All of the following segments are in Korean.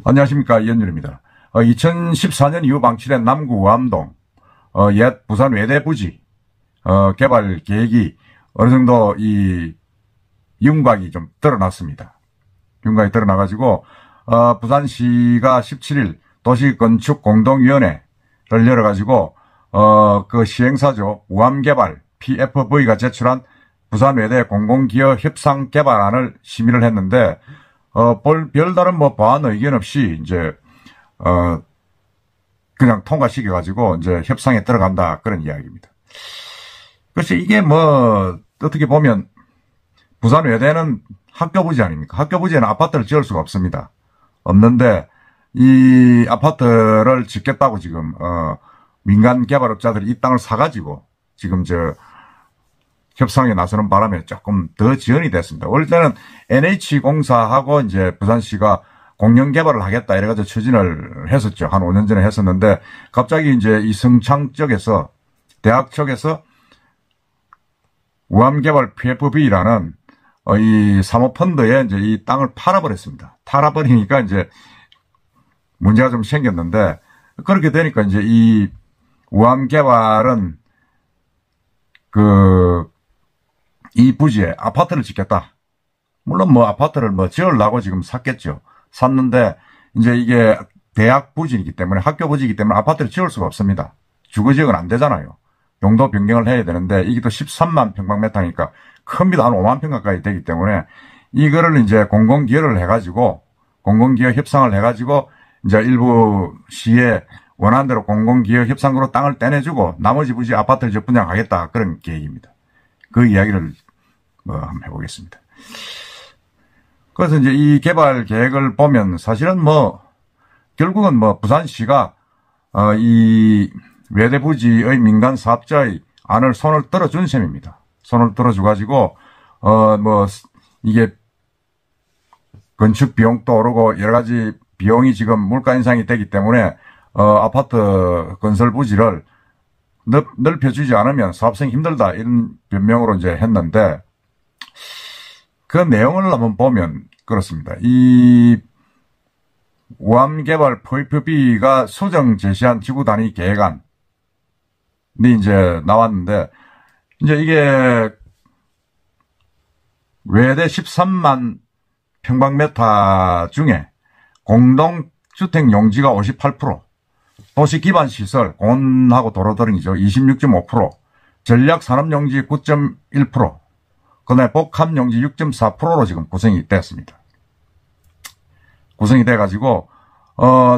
안녕하십니까, 이현준입니다. 2014년 이후 방치된 남구 우암동 옛 부산 외대 부지 개발 계획이 어느 정도 이 윤곽이 좀 드러났습니다. 윤곽이 드러나가지고 부산시가 17일 도시건축공동위원회를 열어가지고 그 시행사죠 우암개발 PFV가 제출한 부산 외대 공공기업 협상 개발안을 심의를 했는데 별다른 뭐 보완 의견 없이 이제 그냥 통과시켜가지고 이제 협상에 들어간다 그런 이야기입니다. 그렇지 이게 뭐 어떻게 보면 부산 외대는 학교 부지 아닙니까? 학교 부지에는 아파트를 지을 수가 없습니다. 없는데 이 아파트를 짓겠다고 지금 민간 개발업자들이 이 땅을 사가지고 지금 협상에 나서는 바람에 조금 더 지연이 됐습니다. 원래는 NH공사하고 이제 부산시가 공영 개발을 하겠다 이래가지고 추진을 했었죠. 한 5년 전에 했었는데 갑자기 이제 이승창 쪽에서 대학 쪽에서 우암개발 PFB라는 이 사모펀드에 이제 이 땅을 팔아버렸습니다. 팔아버리니까 이제 문제가 좀 생겼는데 그렇게 되니까 이제 이 우암개발은 이 부지에 아파트를 짓겠다. 물론 뭐 아파트를 뭐 지으려고 지금 샀겠죠. 샀는데 이제 이게 대학 부지이기 때문에 학교 부지이기 때문에 아파트를 지을 수가 없습니다. 주거지역은 안 되잖아요. 용도 변경을 해야 되는데 이게 또 13만 평방미터니까 큽니다. 한 5만 평 가까이 되기 때문에 이거를 이제 공공기여를 해가지고 공공기여 협상을 해가지고 이제 일부 시에 원하는 대로 공공기여 협상으로 땅을 떼내주고 나머지 부지 아파트를 분양하겠다 그런 계획입니다. 그 이야기를 한번 해보겠습니다. 그래서 이제 이 개발 계획을 보면 사실은 결국은 부산시가 이 외대 부지의 민간 사업자의 안을 손을 떨어준 셈입니다. 손을 떨어줘가지고 이게 건축 비용도 오르고 여러 가지 비용이 지금 물가 인상이 되기 때문에 아파트 건설 부지를 넓혀주지 않으면 사업성이 힘들다 이런 변명으로 이제 했는데 그 내용을 한번 보면 그렇습니다. 이 우암개발 PFB가 수정 제시한 지구 단위 계획안이 이제 나왔는데 이제 이게 외대 13만 평방미터 중에 공동주택 용지가 58%, 도시 기반 시설, 공원하고 도로등이죠. 26.5%, 전략 산업용지 9.1%, 그 다음에 복합용지 6.4%로 지금 구성이 됐습니다. 구성이 돼가지고,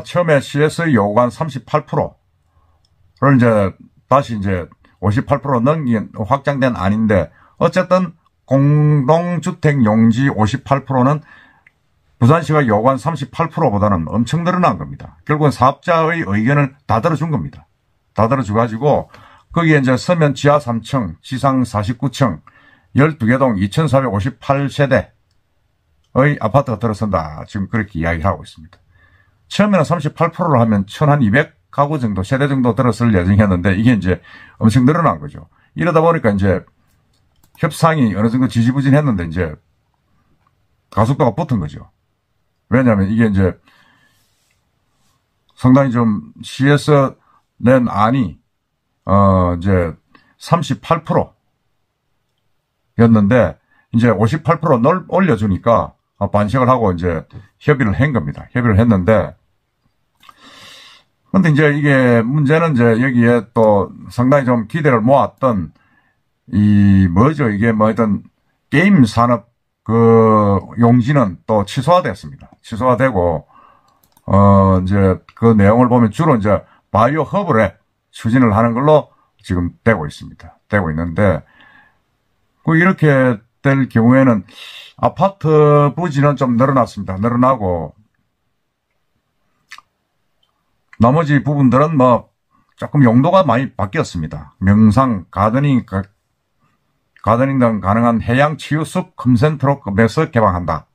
처음에 시에서 요구한 38%를 이제 다시 이제 58% 넘긴 확장된 안인데, 어쨌든 공동주택 용지 58%는 부산시가 요구한 38%보다는 엄청 늘어난 겁니다. 결국은 사업자의 의견을 다 들어준 겁니다. 다 들어줘가지고 거기에 이제 서면 지하 3층, 지상 49층, 12개 동 2458세대의 아파트가 들어선다. 지금 그렇게 이야기를 하고 있습니다. 처음에는 38%를 하면 1200가구 정도, 세대 정도 들어설 예정이었는데 이게 이제 엄청 늘어난 거죠. 이러다 보니까 이제 협상이 어느 정도 지지부진했는데 이제 가속도가 붙은 거죠. 왜냐하면 이게 이제 상당히 좀 시에서 낸 안이 이제 38%였는데 이제 58% 올려주니까 반씩을 하고 이제 협의를 한 겁니다. 협의를 했는데 근데 이제 이게 문제는 이제 여기에 또 상당히 좀 기대를 모았던 이게 하여튼 게임 산업 용지는 또 취소가 됐습니다. 취소가 되고, 이제 그 내용을 보면 주로 이제 바이오 허브랩 추진을 하는 걸로 지금 되고 있습니다. 되고 있는데, 이렇게 될 경우에는 아파트 부지는 좀 늘어났습니다. 늘어나고, 나머지 부분들은 조금 용도가 많이 바뀌었습니다. 명상, 가드닝 등 가능한 해양치유숲 컴센터로 꾸며서 개방한다.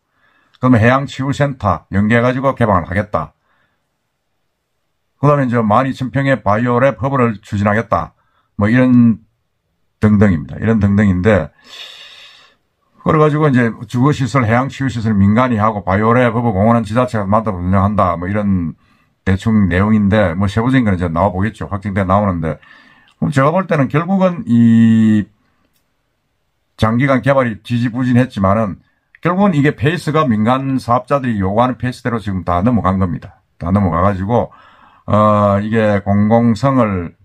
그러면 해양치유센터 연계해가지고 개방을 하겠다. 그 다음에 이제 12,000평의 바이오랩 허브를 추진하겠다. 이런 등등입니다. 이런 등등인데, 그래가지고 이제 주거시설, 해양치유시설 민간이 하고 바이오랩, 법원공원은 지자체가 맡아 운영한다. 뭐 이런 대충 내용인데 뭐 세부적인 건 이제 나와 보겠죠. 확정돼 나오는데. 그럼 제가 볼 때는 결국은 이 장기간 개발이 지지부진했지만은 결국은 이게 페이스가 민간 사업자들이 요구하는 페이스대로 지금 다 넘어간 겁니다. 다 넘어가가지고, 이게 공공성을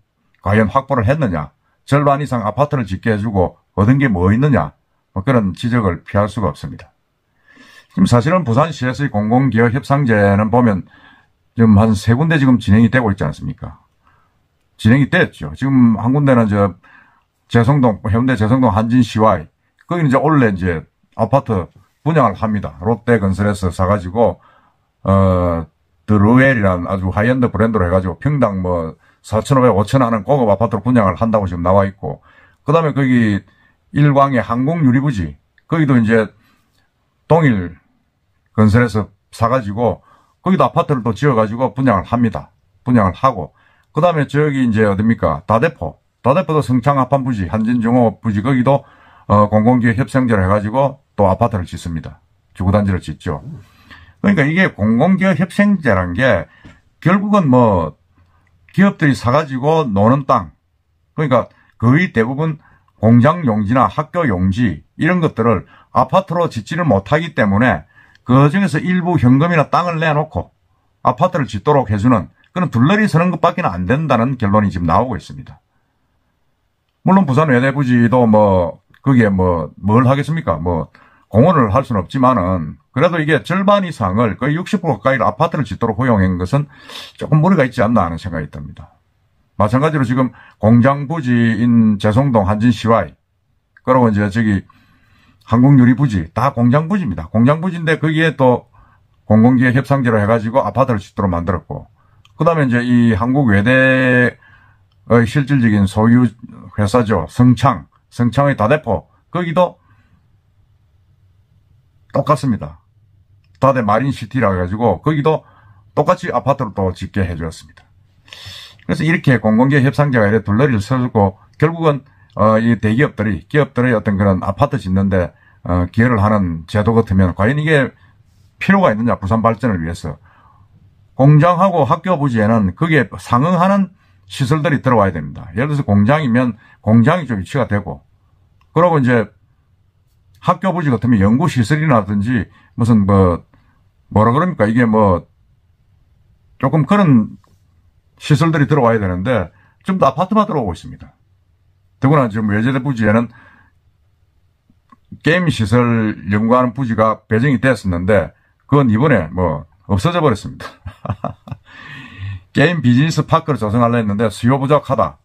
과연 확보를 했느냐. 절반 이상 아파트를 짓게 해주고 얻은 게 뭐 있느냐. 뭐 그런 지적을 피할 수가 없습니다. 지금 사실은 부산시에서의 공공기업 협상제는 보면 지금 한 3군데 지금 진행이 되고 있지 않습니까? 진행이 됐죠. 지금 한 군데는 제성동, 해운대 제성동 한진CY. 거기는 이제 원래 이제 아파트 분양을 합니다. 롯데건설에서 사가지고, 드루웰이라는 아주 하이엔드 브랜드로 해가지고 평당 뭐 4,500, 5,000 하는 고급 아파트로 분양을 한다고 지금 나와 있고, 그 다음에 거기 일광의 항공유리부지, 거기도 이제 동일 건설에서 사가지고, 거기도 아파트를 또 지어가지고 분양을 합니다. 분양을 하고, 그 다음에 저기 이제 어딥니까? 다대포도 성창합판부지, 한진종업부지, 거기도 공공기업 협상제를 해가지고 또 아파트를 짓습니다. 주거단지를 짓죠. 그러니까 이게 공공기업 협상제란 게 결국은 뭐 기업들이 사가지고 노는 땅, 그러니까 거의 대부분 공장 용지나 학교 용지 이런 것들을 아파트로 짓지를 못하기 때문에 그 중에서 일부 현금이나 땅을 내놓고 아파트를 짓도록 해주는 그런 둘러리 서는 것밖에 안 된다는 결론이 지금 나오고 있습니다. 물론 부산 외대부지도 뭐 거기에 뭐 뭘 하겠습니까? 뭐 공헌을 할 수는 없지만은 그래도 이게 절반 이상을 거의 60% 가까이를 아파트를 짓도록 허용한 것은 조금 무리가 있지 않나 하는 생각이 듭니다. 마찬가지로 지금 공장부지인 제송동 한진CY 그리고 이제 저기 한국유리부지 다 공장부지입니다. 공장부지인데 거기에 또 공공기업 협상제로 해가지고 아파트를 짓도록 만들었고 그 다음에 이제 이 한국외대의 실질적인 소유 회사죠. 성창의 다대포 거기도 똑같습니다. 다대 마린시티라 해가지고 거기도 똑같이 아파트를 또 짓게 해주었습니다. 그래서 이렇게 공공기업 협상제가 이렇게 둘러리를 서주고 결국은 이 기업들의 어떤 그런 아파트 짓는데 기여를 하는 제도 같으면 과연 이게 필요가 있느냐 부산 발전을 위해서 공장하고 학교 부지에는 거기에 상응하는 시설들이 들어와야 됩니다. 예를 들어서 공장이면 공장이 좀 위치가 되고 그러고 이제 학교 부지 같으면 연구시설이라든지 무슨 뭐라 그럽니까 이게 뭐 조금 그런 시설들이 들어와야 되는데 좀 더 아파트만 들어오고 있습니다. 더구나 지금 외제대 부지에는 게임 시설 연구하는 부지가 배정이 됐었는데 그건 이번에 뭐 없어져 버렸습니다. 게임 비즈니스 파크를 조성하려 했는데 수요 부족하다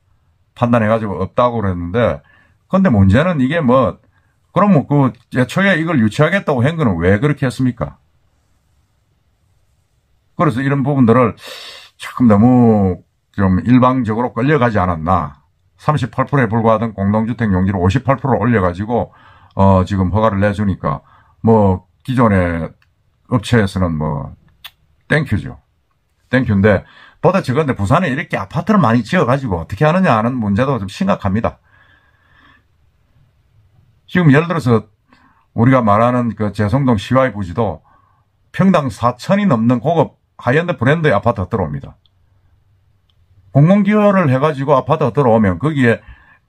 판단해가지고 없다고 그랬는데 근데 문제는 이게 뭐 그럼 뭐 그 애초에 이걸 유치하겠다고 한 거는 왜 그렇게 했습니까? 그래서 이런 부분들을 조금 너무 좀 일방적으로 끌려가지 않았나. 38%에 불과하던 공동주택 용지를 58% 올려가지고 지금 허가를 내주니까 뭐 기존의 업체에서는 뭐 땡큐죠. 땡큐인데 도대체 근데 부산에 이렇게 아파트를 많이 지어가지고 어떻게 하느냐 하는 문제도 좀 심각합니다. 지금 예를 들어서 우리가 말하는 그 제성동 CY 부지도 평당 4천이 넘는 고급 하이엔드 브랜드의 아파트가 들어옵니다. 공공기여를 해가지고 아파트가 들어오면 거기에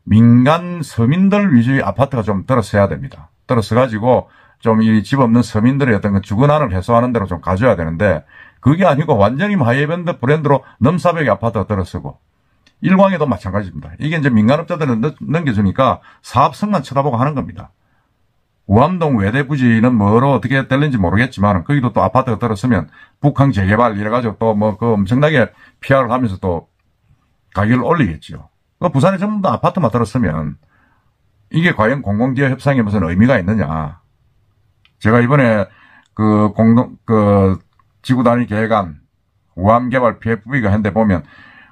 민간 서민들 위주의 아파트가 좀 들어서야 됩니다. 들어서가지고 좀 이 집 없는 서민들의 어떤 그 주거난을 해소하는 대로 좀 가져야 되는데 그게 아니고 완전히 하이엔드 브랜드로 넘사벽의 아파트가 들어서고 일광에도 마찬가지입니다. 이게 이제 민간업자들을 넘겨주니까 사업성만 쳐다보고 하는 겁니다. 우암동 외대부지는 뭐로 어떻게 될는지 모르겠지만 거기도 또 아파트가 들어서면 북항 재개발 이래가지고 또 뭐 그 엄청나게 PR을 하면서 또 가격을 올리겠죠. 부산에 전부 다 아파트만 들었으면 이게 과연 공공기업 협상에 무슨 의미가 있느냐. 제가 이번에 지구단위 계획안 우암개발 PFB가 현대 보면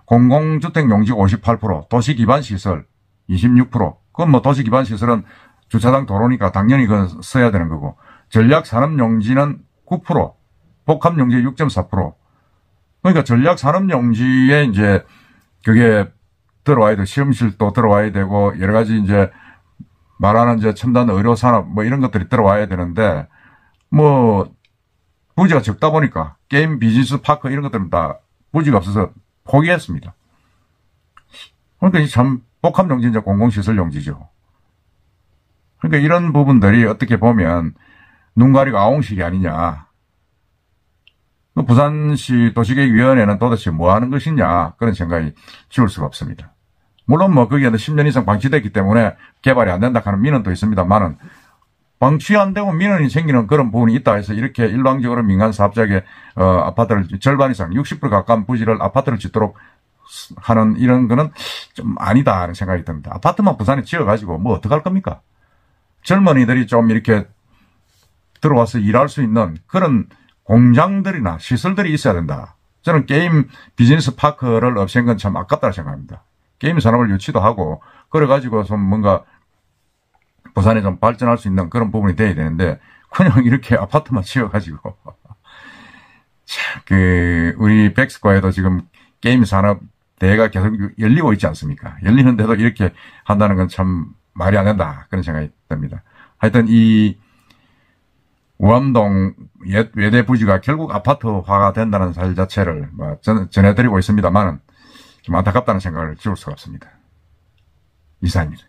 공공주택 용지가 58%, 도시기반시설 26%. 그건 뭐 도시기반시설은 주차장 도로니까 당연히 그건 써야 되는 거고. 전략산업용지는 9%, 복합용지 6.4%. 그러니까 전략산업용지에 이제 그게 들어와야 돼. 시험실도 들어와야 되고 여러 가지 이제 말하는 이제 첨단 의료 산업 뭐 이런 것들이 들어와야 되는데 뭐 부지가 적다 보니까 게임 비즈니스 파크 이런 것들은 다 부지가 없어서 포기했습니다. 그러니까 참 복합용지인지 공공시설용지죠. 그러니까 이런 부분들이 어떻게 보면 눈 가리고 아웅식이 아니냐. 부산시 도시계획위원회는 도대체 뭐 하는 것이냐 그런 생각이 지울 수가 없습니다. 물론 뭐 거기에 10년 이상 방치됐기 때문에 개발이 안 된다 하는 민원도 있습니다만은 방치 안 되고 민원이 생기는 그런 부분이 있다 해서 이렇게 일방적으로 민간 사업자에게 아파트를 절반 이상 60% 가까운 부지를 아파트를 짓도록 하는 이런 거는 좀 아니다 하는 생각이 듭니다. 아파트만 부산에 지어가지고 뭐 어떡할 겁니까? 젊은이들이 좀 이렇게 들어와서 일할 수 있는 그런 공장들이나 시설들이 있어야 된다. 저는 게임 비즈니스 파크를 없앤 건 참 아깝다고 생각합니다. 게임 산업을 유치도 하고 그래가지고 좀 뭔가 부산에 좀 발전할 수 있는 그런 부분이 돼야 되는데 그냥 이렇게 아파트만 지어가지고 우리 백스과에도 지금 게임 산업 대회가 계속 열리고 있지 않습니까? 열리는데도 이렇게 한다는 건 참 말이 안 된다 그런 생각이 듭니다. 하여튼 이 우암동 옛 외대 부지가 결국 아파트화가 된다는 사실 자체를 뭐 전해드리고 있습니다만은 좀 안타깝다는 생각을 지울 수가 없습니다. 이상입니다.